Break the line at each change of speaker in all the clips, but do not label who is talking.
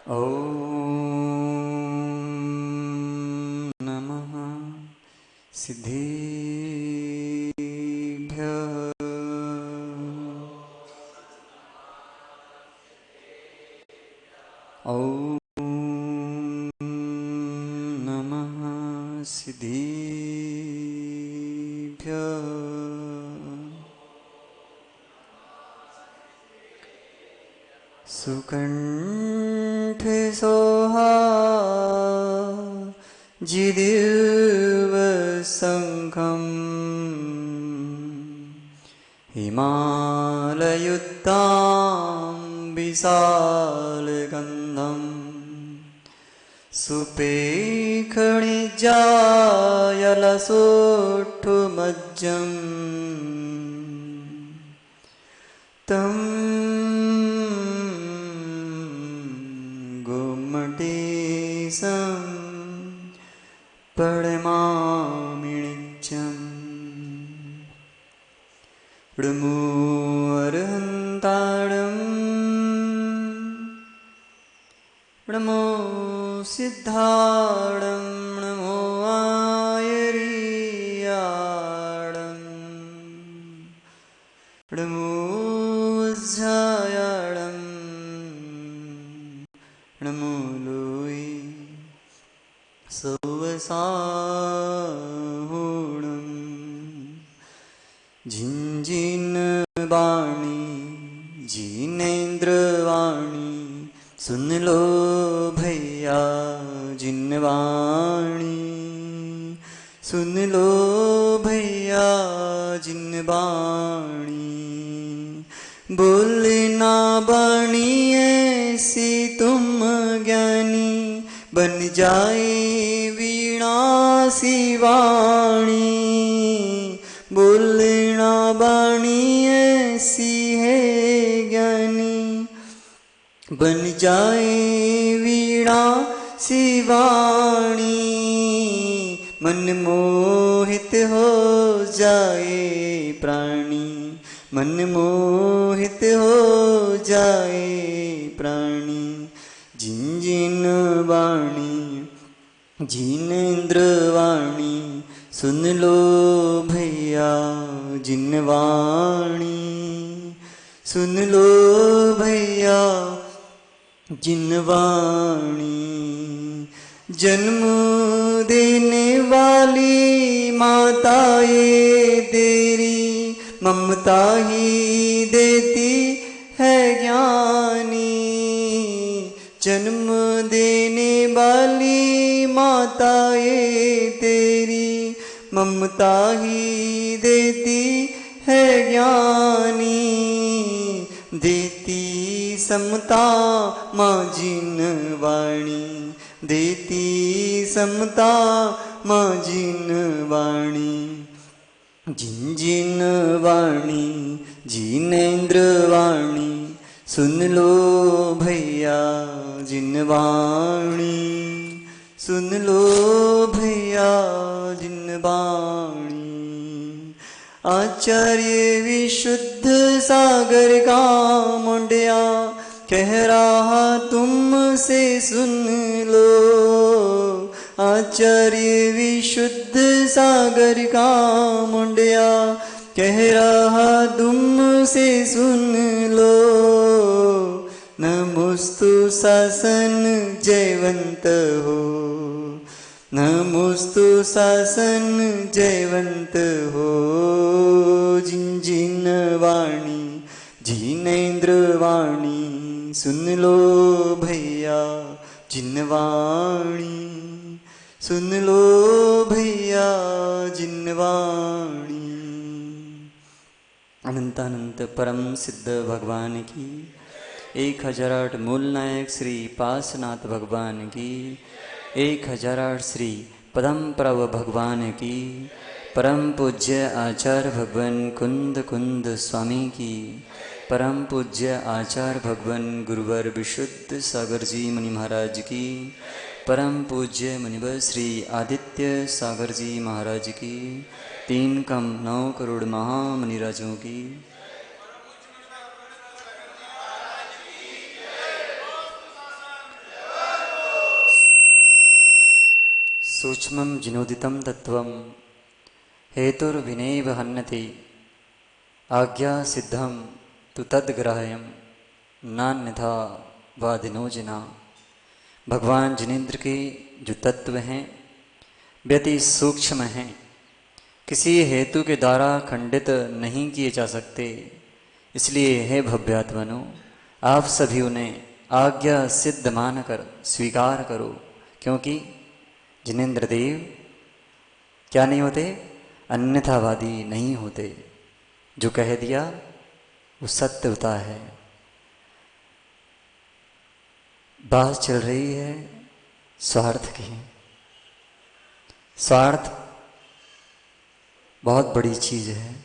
ॐ नमः सिद्धेभ्यः। ॐ नमः सिद्धेभ्यः। सुकण्ठे सोहा जिदिवसङ्घम् हिमालयुक्तां विशालगन्धं सुपेखणिजायलसोष्ठुमज्जं तं गोमटेशं प्रणमामि नित्यम्। नमो अरहन्ताणं नमो सिद्धाणं नमो आयर्याणं नमो वज्रायाणं नमो लोये सौवसाहुणं झिंझिनवाणी जिनेन्द्रवाणी सुन लो भैया जिनवाणी सुन लो भैया जिनवाणी बोलना बाणी ऐसी तुम ज्ञानी बन जाए वीणा सी वाणी बोलना बाणी ऐसी है ज्ञानी बन जाए वीणा सी वाणी मन मोहित हो जाए प्राणी मन मोहित हो जाए प्राणी जिन वाणी जिनेन्द्र वाणी सुन लो भैया जिनवाणी सुन लो भैया जिनवाणी जन्म देने वाली माता ये तेरी ममता ही देती है ज्ञानी जन्म देने वाली माता ये तेरी ममता ही देती है ज्ञानी देती समता माँ जिनवाणी देती समता माँ जिनवाणी जिनवाणी जिनेन्द्रवाणी सुन लो भैया जिनवाणी सुन लो भैया जिनवाणी आचार्य विशुद्ध सागर का मुंडिया कह रहा तुमसे सुन लो आचार्य विशुद्ध सागर का मुंडिया कह रहा तुमसे सुन लो नमोस्तु शासन जयवंत हो नमोस्तु शासन जयवंत हो जिनवाणी जिनेन्द्र वाणी सुन लो भैया जिनवाणी सुन लो भैया जिनवाणी। अनंतानंत परम सिद्ध भगवान की 1008 मूल नायक श्री पासनाथ भगवान की 1008 श्री पदम प्रभ भगवान की परम पूज्य आचार्य भगवान कुंद कुंद स्वामी की परम पूज्य आचार्य भगवान गुरुवर विशुद्ध सागर जी मुनि महाराज की परम पूज्य मुनिवर श्री आदित्य सागर जी महाराज की 3 कम 9 करोड़ महामुनिराजों की सूक्ष्मं जिनोदितं तत्त्वं हेतुर्विनैव हन्यते आज्ञा सिद्धं तु तद्ग्राह्यं नान्यथा वादिनो जिना। भगवान जिनेन्द्र के जो तत्व हैं वे अति सूक्ष्म हैं, किसी हेतु के द्वारा खंडित नहीं किए जा सकते। इसलिए हे भव्यात्मनो, आप सभी उन्हें आज्ञा सिद्ध मानकर स्वीकार करो, क्योंकि जिनेन्द्र देव क्या नहीं होते? अन्यथावादी नहीं होते। जो कह दिया वो सत्य होता है। बात चल रही है स्वार्थ की। स्वार्थ बहुत बड़ी चीज है।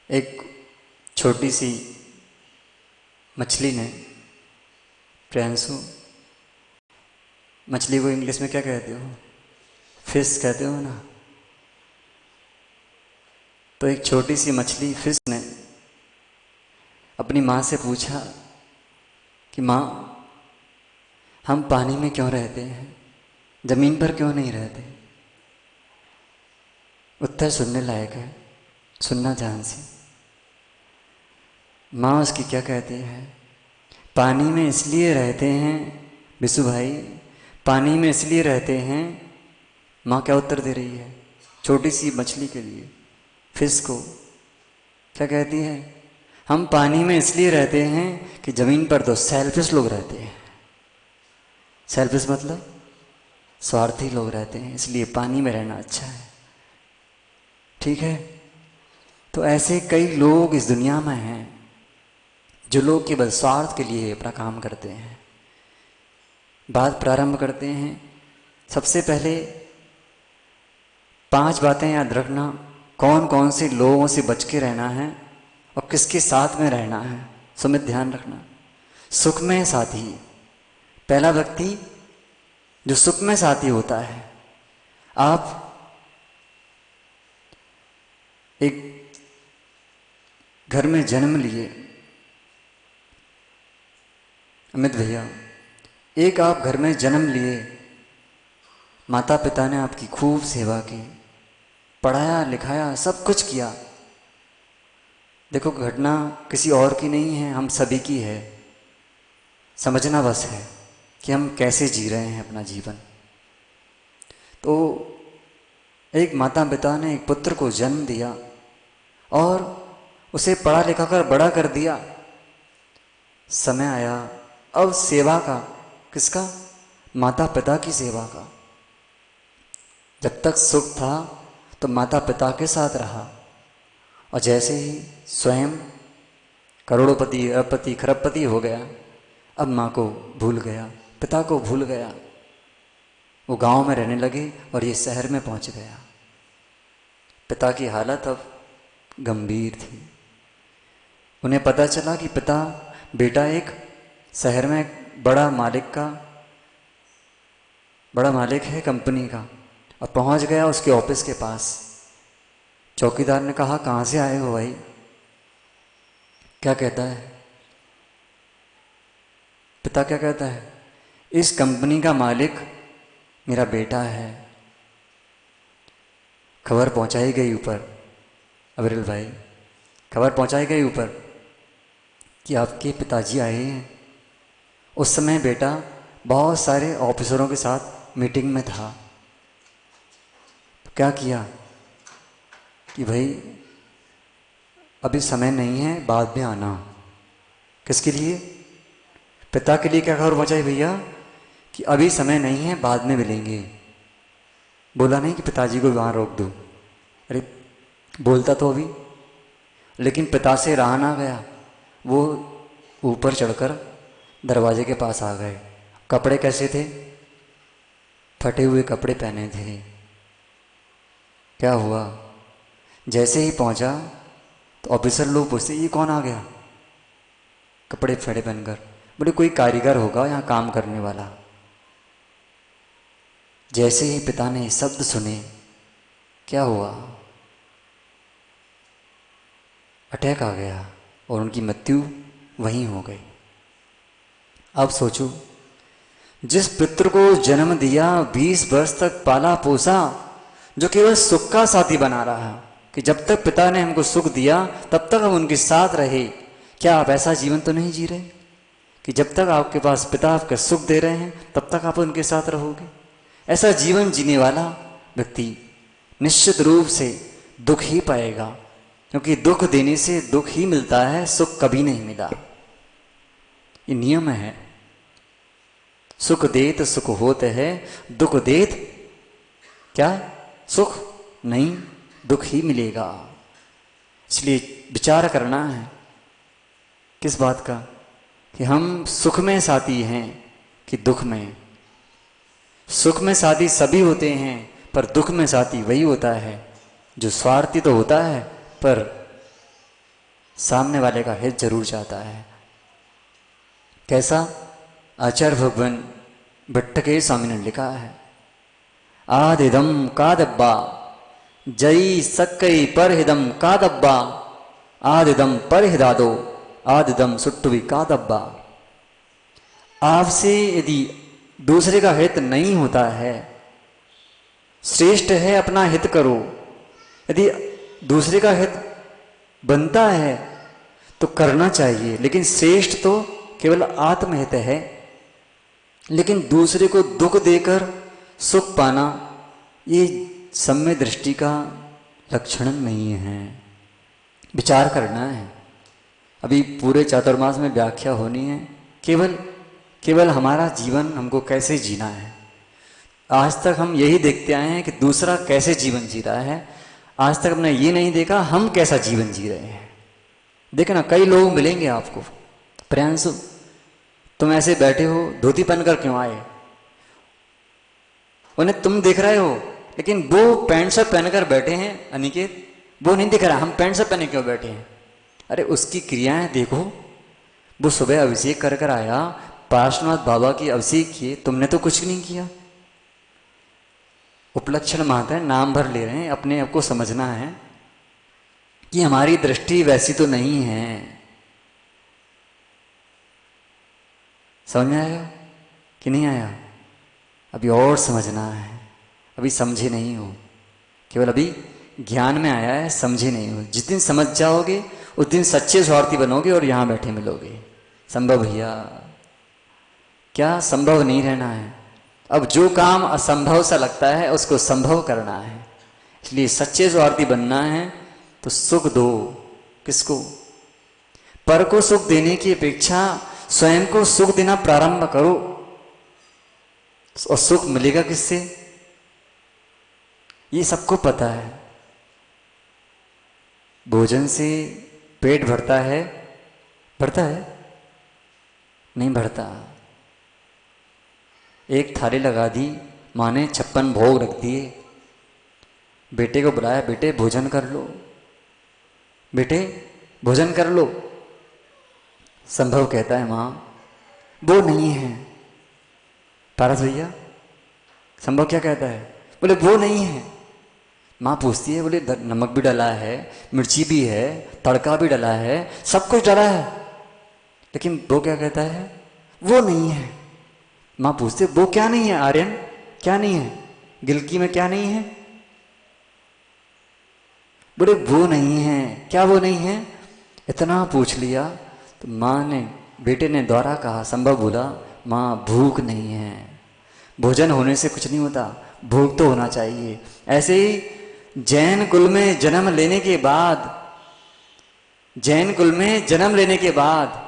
एक छोटी सी मछली ने, प्रियांशु, मछली को इंग्लिश में क्या कहते हो? फिश कहते हो ना। तो एक छोटी सी मछली फिश ने अपनी माँ से पूछा कि माँ, हम पानी में क्यों रहते हैं, जमीन पर क्यों नहीं रहते? उत्तर सुनने लायक है, सुनना ध्यान से। माँ उसकी क्या कहती है? पानी में इसलिए रहते हैं बिशु भाई, पानी में इसलिए रहते हैं। माँ क्या उत्तर दे रही है छोटी सी मछली के लिए, फिश को? क्या कहती है? हम पानी में इसलिए रहते हैं कि जमीन पर तो सेल्फिश लोग रहते हैं। सेल्फिश मतलब स्वार्थी लोग रहते हैं, इसलिए पानी में रहना अच्छा है। ठीक है? तो ऐसे कई लोग इस दुनिया में हैं जो लोग केवल स्वार्थ के लिए अपना काम करते हैं। बात प्रारंभ करते हैं। सबसे पहले 5 बातें याद रखना, कौन कौन से लोगों से बच के रहना है और किसके साथ में रहना है। सुमित ध्यान रखना। सुख में साथी, पहला व्यक्ति जो सुख में साथी होता है। आप एक घर में जन्म लिए, अमित भैया, एक आप घर में जन्म लिए, माता पिता ने आपकी खूब सेवा की, पढ़ाया लिखाया, सब कुछ किया। देखो, घटना किसी और की नहीं है, हम सभी की है। समझना बस है कि हम कैसे जी रहे हैं अपना जीवन। तो एक माता पिता ने एक पुत्र को जन्म दिया और उसे पढ़ा लिखा कर बड़ा कर दिया। समय आया अब सेवा का, किसका? माता पिता की सेवा का। जब तक सुख था तो माता पिता के साथ रहा, और जैसे ही स्वयं करोड़पति, अरबपति, खरबपति हो गया, अब माँ को भूल गया, पिता को भूल गया। वो गांव में रहने लगे और ये शहर में पहुंच गया। पिता की हालत अब गंभीर थी। उन्हें पता चला कि पिता, बेटा एक शहर में बड़ा मालिक है कंपनी का, और पहुंच गया उसके ऑफिस के पास। चौकीदार ने कहा, कहाँ से आए हो भाई? क्या कहता है पिता? क्या कहता है? इस कंपनी का मालिक मेरा बेटा है। खबर पहुंचाई गई ऊपर, अविरल भाई, खबर पहुंचाई गई ऊपर कि आपके पिताजी आए हैं। उस समय बेटा बहुत सारे ऑफिसरों के साथ मीटिंग में था। तो क्या किया कि भाई अभी समय नहीं है, बाद में आना। किसके लिए? पिता के लिए क्या खबर पहुंचाई भैया कि अभी समय नहीं है, बाद में मिलेंगे। बोला नहीं कि पिताजी को वहाँ रोक दो। अरे बोलता तो अभी, लेकिन पिता से रहा ना गया। वो ऊपर चढ़कर दरवाजे के पास आ गए। कपड़े कैसे थे? फटे हुए कपड़े पहने थे। क्या हुआ? जैसे ही पहुंचा तो ऑफिसर लोग पूछते, ये कौन आ गया कपड़े फटे पहनकर? बोले कोई कारीगर होगा यहाँ काम करने वाला। जैसे ही पिता ने शब्द सुने, क्या हुआ? अटैक आ गया और उनकी मृत्यु वहीं हो गई। अब सोचो, जिस पितृ को जन्म दिया, 20 वर्ष तक पाला पोसा, जो केवल सुख का साथी बना रहा कि जब तक पिता ने हमको सुख दिया तब तक हम उनके साथ रहे। क्या आप ऐसा जीवन तो नहीं जी रहे कि जब तक आपके पास पिता आपके सुख दे रहे हैं तब तक आप उनके साथ रहोगे? ऐसा जीवन जीने वाला व्यक्ति निश्चित रूप से दुख ही पाएगा, क्योंकि दुख देने से दुख ही मिलता है, सुख कभी नहीं मिला। ये नियम है। सुख देत सुख होत है, दुख देत क्या सुख नहीं, दुख ही मिलेगा। इसलिए विचार करना है किस बात का, कि हम सुख में साथी हैं कि दुख में। सुख में साथी सभी होते हैं, पर दुख में साथी वही होता है जो स्वार्थी तो होता है पर सामने वाले का हित जरूर चाहता है। कैसा? आचार्य भगवान भट्टके स्वामी ने लिखा है, आदिदम कादब्बा जई सक्कई परहिदम कादब्बा, आदिदम परहिदादो आदिदम सुट्टुवी कादब्बा। आपसे यदि दूसरे का हित नहीं होता है, श्रेष्ठ है अपना हित करो। यदि दूसरे का हित बनता है तो करना चाहिए, लेकिन श्रेष्ठ तो केवल आत्महित है। लेकिन दूसरे को दुख देकर सुख पाना ये सम्य दृष्टि का लक्षण नहीं है। विचार करना है। अभी पूरे चातुर्मास में व्याख्या होनी है, केवल हमारा जीवन हमको कैसे जीना है। आज तक हम यही देखते आए हैं कि दूसरा कैसे जीवन जी रहा है, आज तक हमने ये नहीं देखा हम कैसा जीवन जी रहे हैं। देखना, कई लोग मिलेंगे आपको, प्रियांशु तुम ऐसे बैठे हो, धोती पहनकर क्यों आए? उन्हें तुम दिख रहे हो, लेकिन वो पैंट शर्ट पहनकर बैठे हैं। अनिकेत, वो नहीं दिख रहा, हम पैंट शर्ट पहने क्यों बैठे हैं? अरे उसकी क्रियाएं देखो, वो सुबह अभिषेक कर कर आया, पार्श्वनाथ बाबा की अभिषेक किए, तुमने तो कुछ नहीं किया। उपलक्षण मात्र है, नाम भर ले रहे हैं। अपने आप को समझना है कि हमारी दृष्टि वैसी तो नहीं है। समझ में आया कि नहीं आया? अभी और समझना है। अभी समझे नहीं हो, केवल अभी ज्ञान में आया है, समझे नहीं हो। जिस दिन समझ जाओगे उस दिन सच्चे स्वार्थी बनोगे और यहां बैठे मिलोगे। संभव भैया, क्या संभव नहीं रहना है? अब जो काम असंभव सा लगता है उसको संभव करना है। इसलिए सच्चे स्वार्थी बनना है तो सुख दो। किसको? पर को सुख देने की अपेक्षा स्वयं को सुख देना प्रारंभ करो, और सुख मिलेगा किससे? ये सबको पता है। भोजन से पेट भरता है? भरता है? नहीं भरता। एक थाली लगा दी, माँ ने 56 भोग रख दिए, बेटे को बुलाया, बेटे भोजन कर लो, बेटे भोजन कर लो। संभव कहता है माँ वो नहीं है। पारस भैया, संभव क्या कहता है? बोले वो नहीं है। माँ पूछती है, बोले नमक भी डला है, मिर्ची भी है, तड़का भी डला है, सब कुछ डला है, लेकिन वो क्या कहता है? वो नहीं है। माँ पूछती है, वो क्या नहीं है आर्यन? क्या नहीं है? गिलकी में क्या नहीं है? बोले वो नहीं है। क्या वो नहीं है? इतना पूछ लिया तो माँ ने, बेटे ने दोहरा कहा, संभव बोला, माँ भूख नहीं है। भोजन होने से कुछ नहीं होता, भूख तो होना चाहिए। ऐसे ही जैन कुल में जन्म लेने के बाद, जैन कुल में जन्म लेने के बाद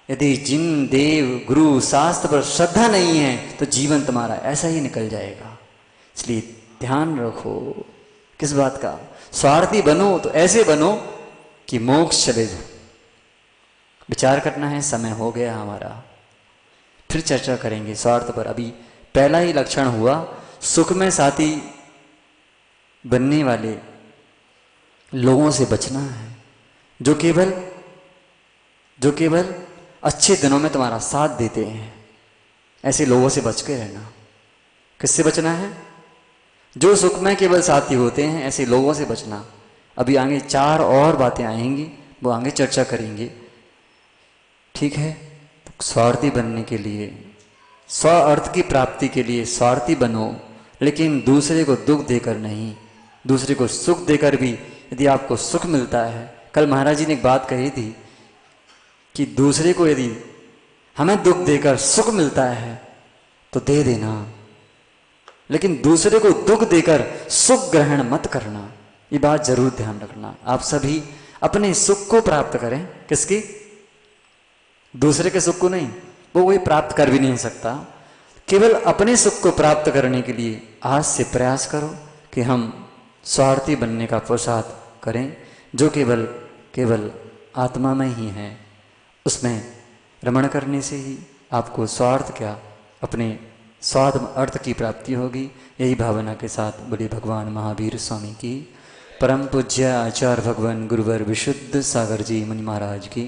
यदि जिन देव गुरु शास्त्र पर श्रद्धा नहीं है तो जीवन तुम्हारा ऐसा ही निकल जाएगा। इसलिए ध्यान रखो। किस बात का? स्वार्थी बनो तो ऐसे बनो कि मोक्ष चले जाओ। विचार करना है। समय हो गया हमारा, फिर चर्चा करेंगे स्वार्थ पर। अभी पहला ही लक्षण हुआ, सुख में साथी बनने वाले लोगों से बचना है, जो केवल अच्छे दिनों में तुम्हारा साथ देते हैं। ऐसे लोगों से बच के रहना। किससे बचना है? जो सुख में केवल साथी होते हैं, ऐसे लोगों से बचना। अभी आगे 4 और बातें आएंगी, वो आगे चर्चा करेंगे। ठीक है? तो स्वार्थी बनने के लिए स्व अर्थ की प्राप्ति के लिए स्वार्थी बनो, लेकिन दूसरे को दुख देकर नहीं। दूसरे को सुख देकर भी यदि आपको सुख मिलता है, कल महाराज जी ने एक बात कही थी कि दूसरे को यदि हमें दुख देकर सुख मिलता है तो दे देना, लेकिन दूसरे को दुख देकर सुख ग्रहण मत करना। ये बात जरूर ध्यान रखना। आप सभी अपने सुख को प्राप्त करें, किसकी? दूसरे के सुख को नहीं, वो कोई प्राप्त कर भी नहीं सकता। केवल अपने सुख को प्राप्त करने के लिए आज से प्रयास करो कि हम स्वार्थी बनने का पुरुषार्थ करें, जो केवल केवल आत्मा में ही है। उसमें रमण करने से ही आपको स्वार्थ क्या, अपने स्वार्थ अर्थ की प्राप्ति होगी। यही भावना के साथ बोले भगवान महावीर स्वामी की, परम पूज्य आचार्य भगवान गुरुवर विशुद्ध सागर जी मुनि महाराज की।